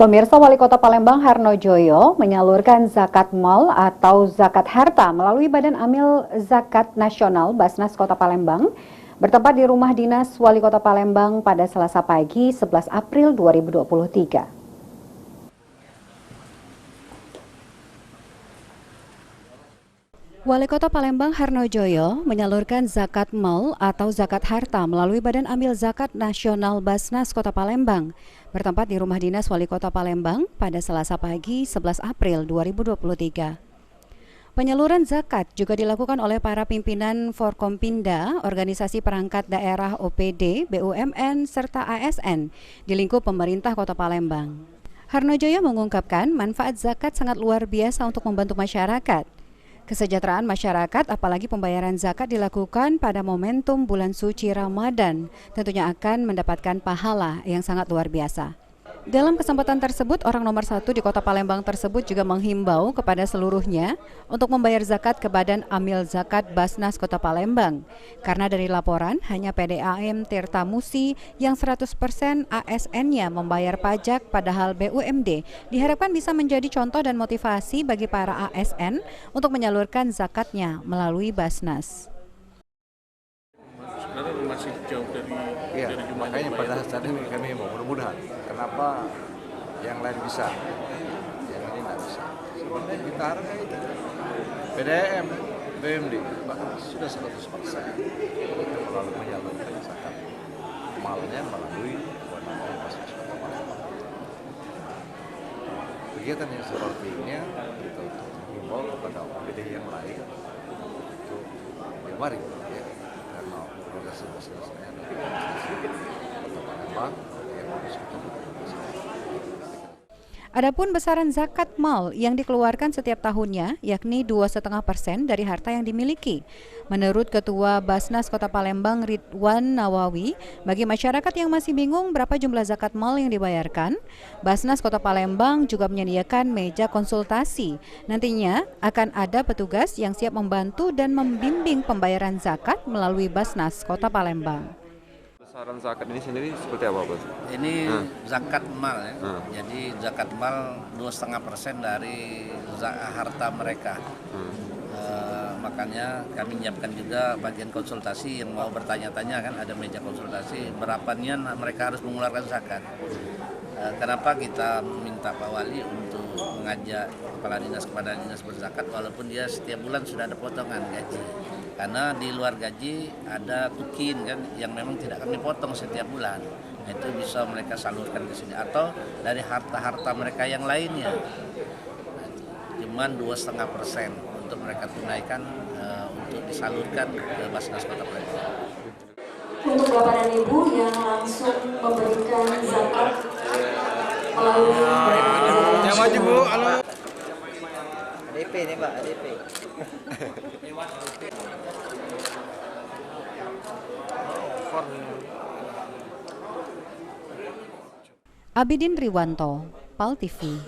Pemirsa, Wali Kota Palembang Harnojoyo menyalurkan zakat mal atau zakat harta melalui Badan Amil Zakat Nasional Basnas Kota Palembang bertempat di rumah dinas Wali Kota Palembang pada Selasa pagi 11 April 2023. Wali Kota Palembang Harnojoyo menyalurkan zakat mal atau zakat harta melalui Badan Amil Zakat Nasional Basnas Kota Palembang bertempat di rumah dinas Wali Kota Palembang pada Selasa pagi 11 April 2023. Penyaluran zakat juga dilakukan oleh para pimpinan Forkompinda, Organisasi Perangkat Daerah OPD, BUMN, serta ASN di lingkup pemerintah Kota Palembang. Harnojoyo mengungkapkan manfaat zakat sangat luar biasa untuk membantu masyarakat. Kesejahteraan masyarakat, apalagi pembayaran zakat dilakukan pada momentum bulan suci Ramadan, tentunya akan mendapatkan pahala yang sangat luar biasa. Dalam kesempatan tersebut, orang nomor 1 di Kota Palembang tersebut juga menghimbau kepada seluruhnya untuk membayar zakat ke Badan Amil Zakat Basnas Kota Palembang. Karena dari laporan, hanya PDAM Tirta Musi yang 100% ASN-nya membayar pajak, padahal BUMD diharapkan bisa menjadi contoh dan motivasi bagi para ASN untuk menyalurkan zakatnya melalui Basnas. Sebenarnya masih jauh dari jumlah makanya pada saat ini kami mau mudah-mudahan kenapa yang lain bisa, yang ini tidak bisa. Sebenarnya kita harapkan itu PDAM, BUMD sudah 100% itu melalui menyalurkan zakat malnya melalui kewenangan Basnas Kota Palembang. Kegiatan yang seperti ini kita untuk mengimbau kepada OPD yang lain untuk ya mari ya, karena organisasi Basnasnya ada di Kota Palembang yang harus kita lakukan. Adapun besaran zakat mal yang dikeluarkan setiap tahunnya, yakni 2,5% dari harta yang dimiliki. Menurut Ketua Basnas Kota Palembang Ridwan Nawawi, bagi masyarakat yang masih bingung berapa jumlah zakat mal yang dibayarkan, Basnas Kota Palembang juga menyediakan meja konsultasi. Nantinya akan ada petugas yang siap membantu dan membimbing pembayaran zakat melalui Basnas Kota Palembang. Besaran zakat ini sendiri seperti apa, Bos? Ini zakat mal ya. Jadi zakat mal 2,5% dari harta mereka. Makanya kami menyiapkan juga bagian konsultasi yang mau bertanya-tanya, kan ada meja konsultasi berapanya mereka harus mengeluarkan zakat. Kenapa kita minta Pak Wali untuk mengajak kepala dinas kepada dinas berzakat walaupun dia setiap bulan sudah ada potongan gaji. Karena di luar gaji ada tukin kan yang memang tidak kami potong setiap bulan. Itu bisa mereka salurkan ke sini atau dari harta-harta mereka yang lainnya. Cuman 2,5% untuk mereka tunaikan untuk disalurkan ke Basnas Kota Palembang. Untuk Bapak dan Ibu yang langsung memberikan zakat melalui Yang maju Bu, halo. ADP nih Pak, ADP. Abidin Riwanto, PAL TV.